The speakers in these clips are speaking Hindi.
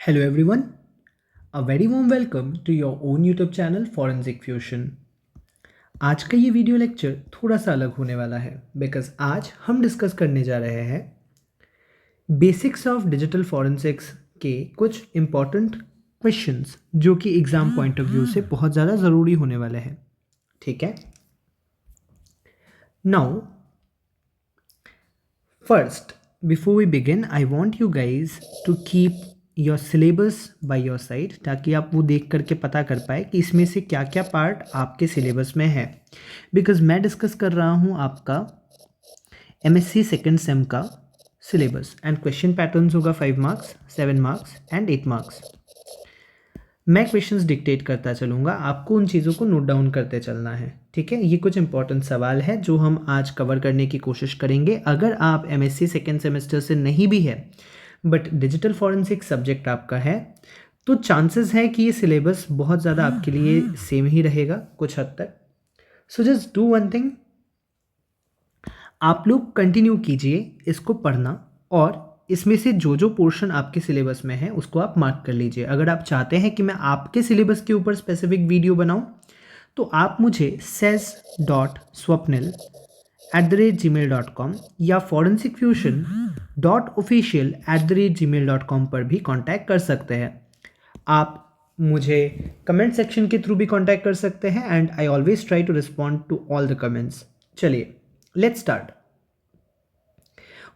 Hello everyone, a very warm welcome to your own YouTube channel Forensic Fusion। आज का ये वीडियो लेक्चर थोड़ा सा अलग होने वाला है बिकॉज आज हम डिस्कस करने जा रहे हैं बेसिक्स ऑफ डिजिटल फॉरेंसिक्स के कुछ इम्पॉर्टेंट क्वेश्चंस जो कि एग्ज़ाम पॉइंट ऑफ व्यू से बहुत ज़्यादा ज़रूरी होने वाले हैं। ठीक है, now first before we begin I want you guys to keep your syllabus by your side ताकि आप वो देख करके पता कर पाए कि इसमें से क्या क्या पार्ट आपके सिलेबस में है। बिकॉज मैं डिस्कस कर रहा हूँ आपका एमएससी सेकेंड सेम का सिलेबस एंड क्वेश्चन पैटर्न्स होगा 5 मार्क्स, 7 मार्क्स एंड 8 मार्क्स। मैं क्वेश्चंस डिक्टेट करता चलूँगा, आपको उन चीज़ों को नोट डाउन करते चलना है। ठीक है, ये कुछ इंपॉर्टेंट सवाल है जो हम आज कवर करने की कोशिश करेंगे। अगर आप एमएससी सेकेंड सेमेस्टर से नहीं भी है बट डिजिटल फॉरेंसिक सब्जेक्ट आपका है तो चांसेस है कि ये सिलेबस बहुत ज़्यादा आपके लिए सेम ही रहेगा कुछ हद तक। So just do one thing, आप लोग कंटिन्यू कीजिए इसको पढ़ना और इसमें से जो जो पोर्शन आपके सिलेबस में है उसको आप मार्क कर लीजिए। अगर आप चाहते हैं कि मैं आपके सिलेबस के ऊपर स्पेसिफिक वीडियो बनाऊं तो आप मुझे ses.swapnil@gmail.com या forensicfusion.official@gmail.com पर भी कांटेक्ट कर सकते हैं। आप मुझे कमेंट सेक्शन के थ्रू भी कांटेक्ट कर सकते हैं and I always try to respond to all the comments. चलिए लेट्स स्टार्ट।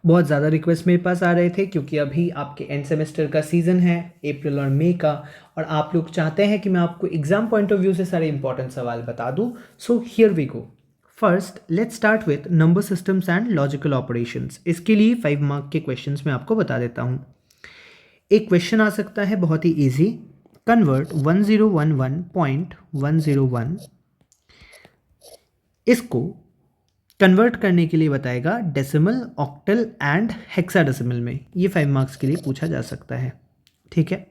बहुत ज़्यादा रिक्वेस्ट मेरे पास आ रहे थे क्योंकि अभी आपके एंड सेमेस्टर का सीज़न है, अप्रैल और मई का, और आप लोग चाहते हैं कि मैं आपको एग्जाम पॉइंट ऑफ व्यू से सारे इंपॉर्टेंट सवाल बता दूं। So here we go. First let's start with number systems and logical operations. इसके लिए 5 मार्क के क्वेश्चंस मैं आपको बता देता हूँ। एक क्वेश्चन आ सकता है बहुत ही ईजी, कन्वर्ट 1011.101, इसको कन्वर्ट करने के लिए बताएगा डेसिमल, ऑक्टल एंड हेक्साडेसिमल में। ये 5 मार्क्स के लिए पूछा जा सकता है। ठीक है,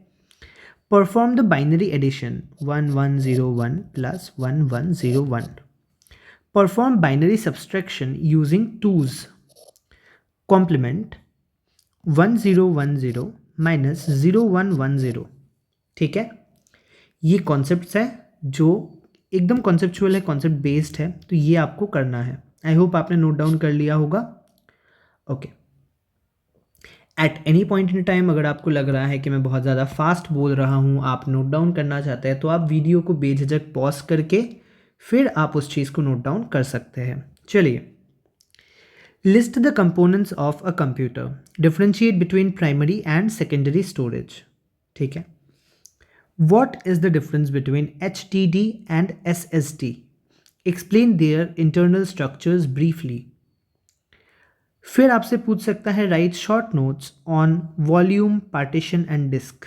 perform the binary addition 1101 plus 1101, perform binary subtraction using two's, complement 1010 minus 0110। ठीक है, ये कॉन्सेप्ट्स है जो एकदम कॉन्सेप्चुअल है, कॉन्सेप्ट बेस्ड है, तो ये आपको करना है। आई होप आपने नोट डाउन कर लिया होगा। Okay, at any point in time अगर आपको लग रहा है कि मैं बहुत ज़्यादा फास्ट बोल रहा हूँ, आप नोट डाउन करना चाहते हैं, तो आप वीडियो को बेझिझक पॉज करके फिर आप उस चीज़ को नोट डाउन कर सकते हैं। चलिए, list the components of a computer, differentiate between primary and secondary storage. ठीक है, what is the difference between HDD and SSD? Explain their internal structures briefly. फिर आपसे पूछ सकता है write short notes on volume, partition and disk.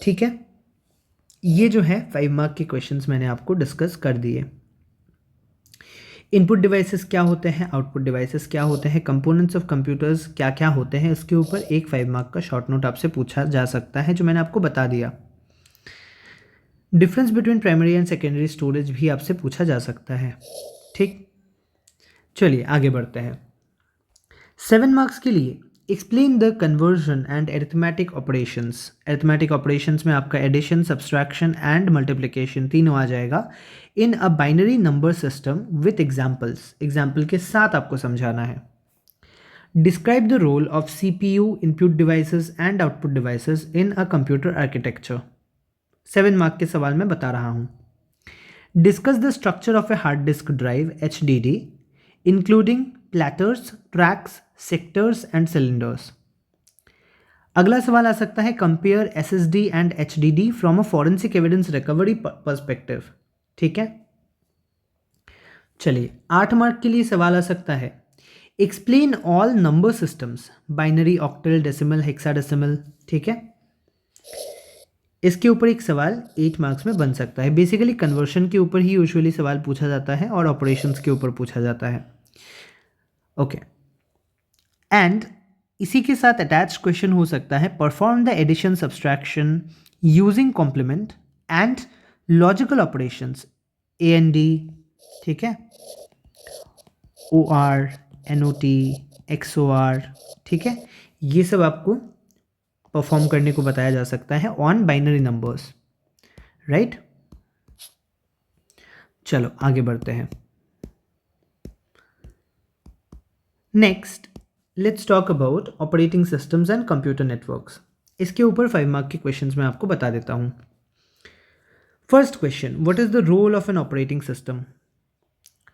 ठीक है, ये जो है 5 मार्क के क्वेश्चंस मैंने आपको डिस्कस कर दिए। इनपुट डिवाइसेस क्या होते हैं, आउटपुट डिवाइसेस क्या होते हैं, कंपोनेंट्स ऑफ कंप्यूटर्स क्या क्या होते हैं, इसके ऊपर एक 5 मार्क का शॉर्ट नोट आपसे पूछा जा सकता है जो मैंने आपको बता दिया। Difference between primary and secondary storage भी आपसे पूछा जा सकता है। ठीक, चलिए आगे बढ़ते हैं। 7 मार्क्स के लिए explain the conversion and arithmetic operations. Arithmetic operations में आपका एडिशन, सब्सट्रैक्शन एंड मल्टीप्लिकेशन तीनों आ जाएगा in a binary number system with examples. Example के साथ आपको समझाना है। Describe the role of CPU input devices and output devices in a computer architecture. 7 mark के सवाल मैं बता रहा हूँ। Discuss the structure of a hard disk drive HDD including platters, tracks, sectors and cylinders. अगला सवाल आ सकता है compare SSD and HDD from a forensic evidence recovery perspective. ठीक है, चलिए 8 मार्क के लिए सवाल आ सकता है explain all number systems, binary, octal, decimal, hexadecimal. ठीक है, इसके ऊपर एक सवाल 8 मार्क्स में बन सकता है। बेसिकली कन्वर्शन के ऊपर ही यूजुअली सवाल पूछा जाता है और ऑपरेशंस के ऊपर पूछा जाता है। ओके, एंड इसी के साथ अटैच क्वेश्चन हो सकता है perform the addition, subtraction using complement and logical operations AND। ठीक है, OR, NOT, XOR। ठीक है, ये सब आपको परफॉर्म करने को बताया जा सकता है ऑन बाइनरी नंबर्स, राइट। चलो आगे बढ़ते हैं। Next let's talk about operating systems and computer networks. इसके ऊपर 5 मार्क के क्वेश्चंस मैं आपको बता देता हूँ। First question, what is the role of an operating system?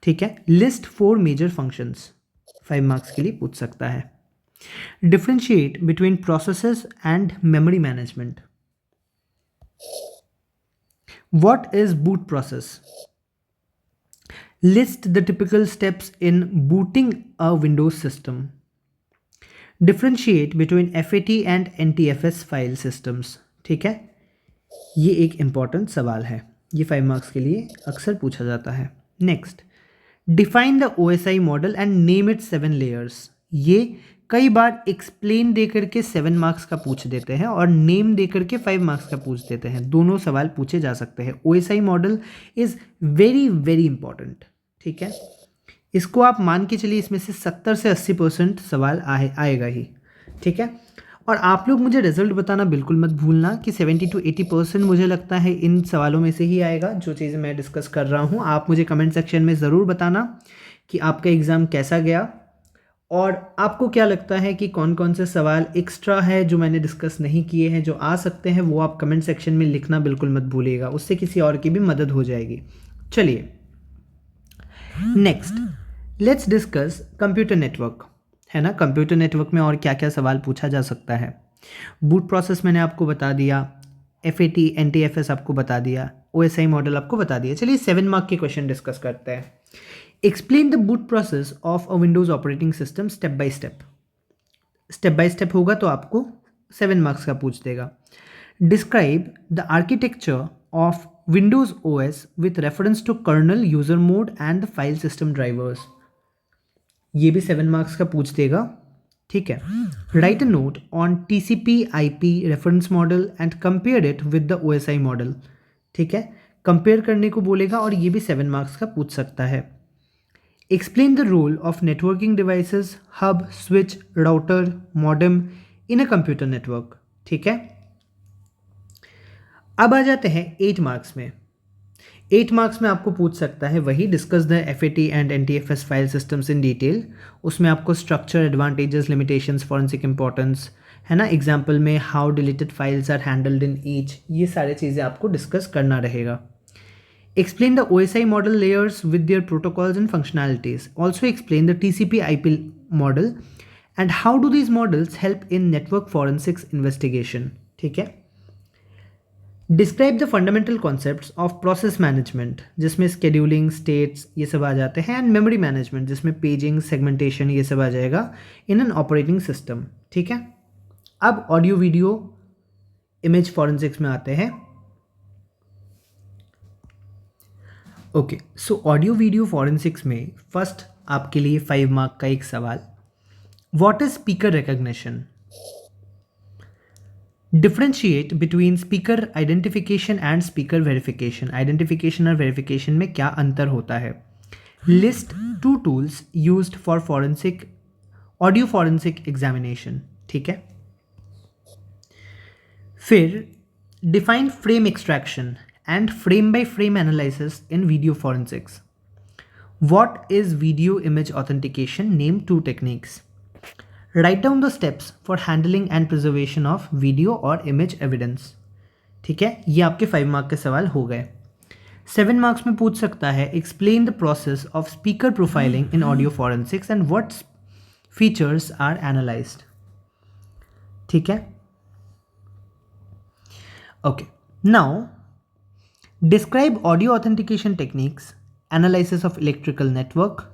ठीक है, लिस्ट 4 मेजर फंक्शंस, 5 मार्क्स के लिए पूछ सकता है। Differentiate between processes and memory management. What is boot process? List the typical steps in booting a Windows system. Differentiate between FAT and NTFS file systems. ठीक है, ये एक इम्पॉर्टेंट सवाल है, ये 5 मार्क्स के लिए अक्सर पूछा जाता है। Next, define the OSI model and name it 7 layers. ये कई बार एक्सप्लेन दे करके 7 मार्क्स का पूछ देते हैं और नेम दे करके 5 मार्क्स का पूछ देते हैं, दोनों सवाल पूछे जा सकते हैं। OSI model is very very important, ठीक है, इसको आप मान के चलिए इसमें से 70 से 80% सवाल आएगा ही, ठीक है। और आप लोग मुझे रिजल्ट बताना बिल्कुल मत भूलना कि 70 to 80% मुझे लगता है इन सवालों में से ही आएगा, जो चीज़ें मैं डिस्कस कर रहा हूँ। आप मुझे कमेंट सेक्शन में ज़रूर बताना कि आपका एग्ज़ाम कैसा गया और आपको क्या लगता है कि कौन कौन से सवाल एक्स्ट्रा है जो मैंने डिस्कस नहीं किए हैं, जो आ सकते हैं, वो आप कमेंट सेक्शन में लिखना बिल्कुल मत भूलिएगा, उससे किसी और की भी मदद हो जाएगी। चलिए next let's discuss computer network, है ना। कंप्यूटर नेटवर्क में और क्या क्या सवाल पूछा जा सकता है? बूट प्रोसेस मैंने आपको बता दिया, FAT NTFS आपको बता दिया, OSI मॉडल आपको बता दिया। चलिए 7 मार्क के क्वेश्चन डिस्कस करते हैं। Explain the boot process of a Windows operating system step by step. Step by step होगा तो आपको 7 मार्क्स का पूछ देगा। Describe the architecture of Windows OS with reference to kernel, user mode and the file system drivers. ये भी 7 मार्क्स का पूछ देगा, ठीक है। Write a note on TCP IP reference model and compare it with the OSI model, ठीक है, कंपेयर करने को बोलेगा और ये भी 7 मार्क्स का पूछ सकता है। Explain the role of networking devices, hub, switch, router, modem in a computer network, ठीक है। अब आ जाते हैं 8 मार्क्स में। 8 मार्क्स में आपको पूछ सकता है वही, discuss the FAT and NTFS file systems in detail. उसमें आपको structure, advantages, limitations, forensic importance, है ना, एग्जाम्पल में how deleted files are handled in each, ये सारी चीज़ें आपको डिस्कस करना रहेगा। Explain the OSI model layers with their protocols and functionalities. Also explain the TCP IP model and how do these models help in network forensics investigation, ठीक है। Describe the fundamental concepts of process management, जिसमें स्केड्यूलिंग, स्टेट्स ये सब आ जाते हैं, एंड मेमोरी मैनेजमेंट जिसमें पेजिंग, सेगमेंटेशन ये सब आ जाएगा इन एन ऑपरेटिंग सिस्टम, ठीक है। अब ऑडियो वीडियो इमेज फॉरेंसिक्स में आते हैं। Okay, so audio video forensics में फर्स्ट आपके लिए 5 मार्क का एक सवाल, what is speaker recognition? Differentiate between speaker identification and speaker verification. Identification और वेरिफिकेशन में क्या अंतर होता है? List 2 tools used for forensic audio forensic examination, ठीक है। फिर define frame extraction and frame by frame analysis in video forensics. What is video image authentication? Name 2 techniques. Write down the steps for handling and preservation of video और इमेज एविडेंस, ठीक है। ये आपके 5 मार्क के सवाल हो गए। 7 मार्क्स में पूछ सकता है explain the process of speaker profiling in audio forensics and what features are analysed, ठीक है। Okay, now describe audio authentication techniques, analysis of electrical network,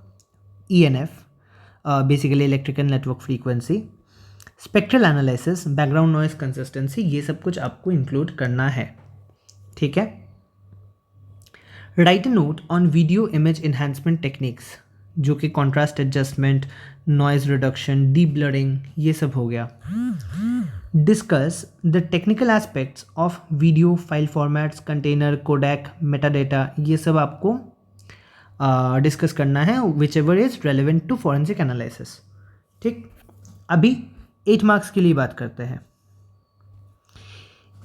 ENF basically electrical network frequency, spectral analysis, background noise consistency, ये सब कुछ आपको इंक्लूड करना है, ठीक है। Write a note on video image enhancement techniques, जो कि contrast adjustment, noise reduction, deblurring, ये सब हो गया। Discuss the technical aspects of video file formats, container, codec, metadata, ये सब आपको डिस्कस करना है, whichever is relevant to forensic analysis, ठीक। अभी 8 मार्क्स के लिए बात करते हैं।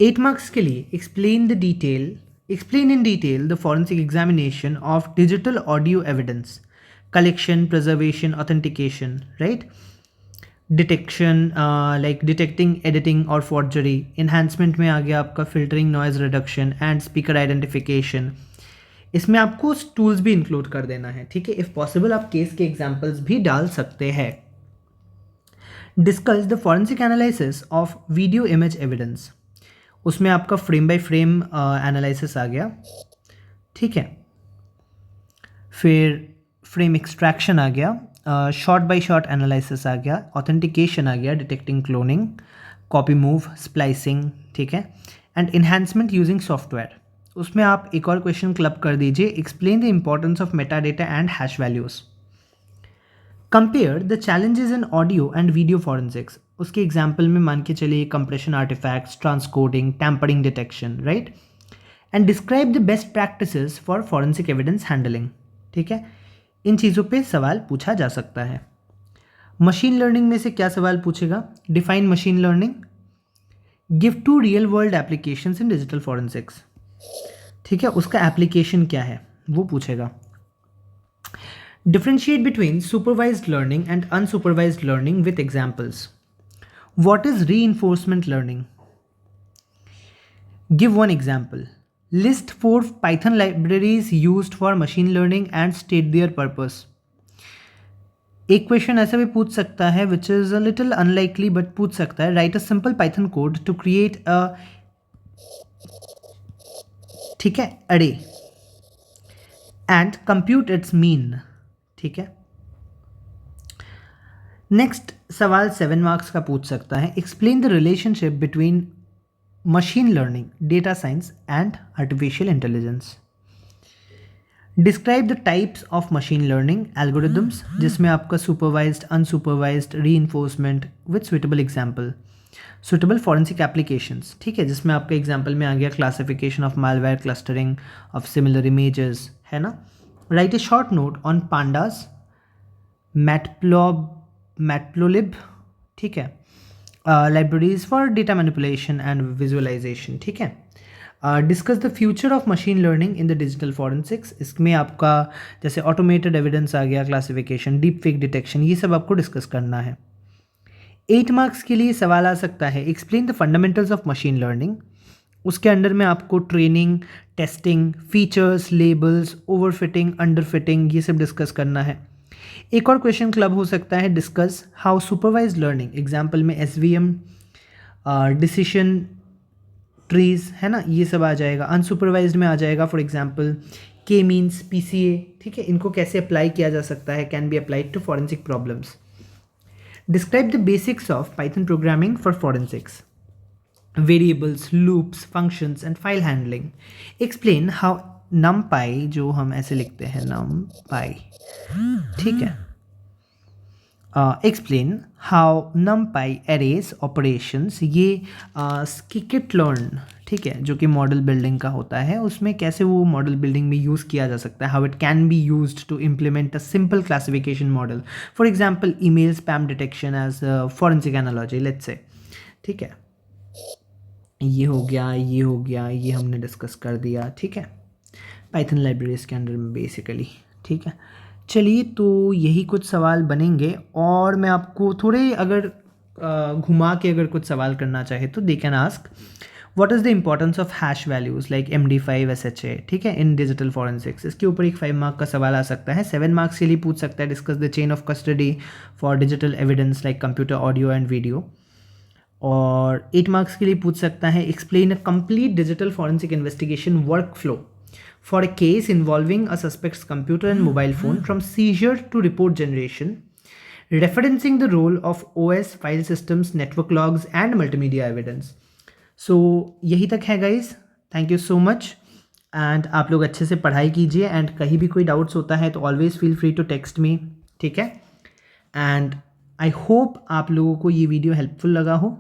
8 मार्क्स के लिए explain in detail the forensic examination of digital audio evidence, collection, preservation, authentication, right? Detection, like detecting editing or forgery. Enhancement में आ गया आपका filtering, noise reduction and speaker identification. इसमें आपको टूल्स भी इंक्लूड कर देना है, ठीक है। इफ़ पॉसिबल आप केस के एग्जाम्पल्स भी डाल सकते हैं। Discuss the forensic analysis of video image evidence, उसमें आपका फ्रेम बाय फ्रेम एनालिसिस आ गया, ठीक है। फिर फ्रेम एक्सट्रैक्शन आ गया, शॉट बाय शॉट एनालिसिस आ गया, ऑथेंटिकेशन आ गया, detecting cloning, copy move, splicing, ठीक है, एंड इन्हांसमेंट यूजिंग सॉफ्टवेयर। उसमें आप एक और क्वेश्चन क्लब कर दीजिए, explain the importance of metadata and hash values. Compare the challenges in audio and video forensics, उसके एग्जाम्पल में मान के चलिए compression artefacts, transcoding, tampering detection, right. And describe the best practices for forensic evidence handling, ठीक है। इन चीज़ों पे सवाल पूछा जा सकता है। मशीन लर्निंग में से क्या सवाल पूछेगा? Define machine learning, give 2 real world applications in digital forensics, ठीक है, उसका एप्लीकेशन क्या है वो पूछेगा। Differentiate between supervised learning and unsupervised learning with examples. What is reinforcement learning? Give 1 example. List 4 Python libraries used for machine learning and state there purpose. एक क्वेश्चन ऐसा भी पूछ सकता है which is a little unlikely but पूछ सकता है, write a simple Python code to create a, ठीक है, अरे एंड कंप्यूट इट्स मीन, ठीक है। नेक्स्ट सवाल 7 मार्क्स का पूछ सकता है, explain the relationship between machine learning, data science and artificial intelligence. Describe the types of machine learning algorithms, जिसमें आपका supervised, unsupervised, reinforcement with suitable example, suitable forensic applications, ठीक है, जिसमें आपका एग्जाम्पल में आ गया classification of malware, clustering of similar images, है ना। Write a short note on pandas, matplotlib, ठीक है, libraries for data manipulation and visualisation, ठीक है। Discuss the future of machine learning in the digital forensics, इसमें आपका जैसे ऑटोमेटेड एविडेंस आ गया, क्लासिफिकेशन, डीप फेक डिटेक्शन, ये सब आपको डिस्कस करना है। 8 मार्क्स के लिए सवाल आ सकता है, explain the fundamentals of machine learning. उसके अंडर में आपको training, testing, features, labels, overfitting, underfitting, ये सब डिस्कस करना है। एक और क्वेश्चन क्लब हो सकता है, discuss how supervised learning, example में एसवीएम, डिसीजन ट्रीज, है ना, ये सब आ जाएगा। अनसुपरवाइज्ड में आ जाएगा for example K means, PCA, ठीक है, इनको कैसे अप्लाई किया जा सकता है, can be applied to forensic problems. Describe the basics of Python programming for forensics, variables, loops, functions and file handling. Explain how numpy, जो हम ऐसे लिखते हैं numpy, ठीक है, explain how numpy arrays operations, ये scikit-learn, ठीक है, जो कि मॉडल बिल्डिंग का होता है, उसमें कैसे वो मॉडल बिल्डिंग में यूज़ किया जा सकता है, how it can be used to implement a simple classification model, for example email spam detection as forensic analogy, let's say, ठीक है। ये हो गया, ये हो गया, ये हमने डिस्कस कर दिया, ठीक है, पाइथन लाइब्रेरीज के अंदर में बेसिकली, ठीक है। चलिए, तो यही कुछ सवाल बनेंगे, और मैं आपको थोड़े अगर घुमा के अगर कुछ सवाल करना चाहे तो they can ask what is the importance of hash values like MD5 SHA, ठीक है, इन डिजिटल फॉरेंसिक्स। इसके ऊपर एक 5 मार्क का सवाल आ सकता है। 7 मार्क्स के लिए पूछ सकता है, discuss the chain of custody for digital evidence like computer, audio and video. और 8 मार्क्स के लिए पूछ सकता है, explain a complete digital forensic investigation work flow for a case involving a suspect's computer and mobile phone from seizure to report generation, referencing the role of OS, file systems, network logs and multimedia evidence. So यही तक है guys, thank you so much, and आप लोग अच्छे से पढ़ाई कीजिए, and कहीं भी कोई डाउट्स होता है तो always feel free to text me, ठीक है। and I hope आप लोगों को ये वीडियो हेल्पफुल लगा हो।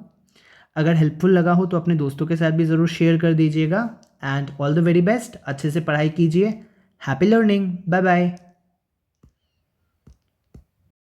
अगर हेल्पफुल लगा हो तो अपने दोस्तों के साथ भी ज़रूर शेयर कर दीजिएगा, and all the very best, अच्छे से पढ़ाई कीजिए, हैप्पी लर्निंग, बाय बाय।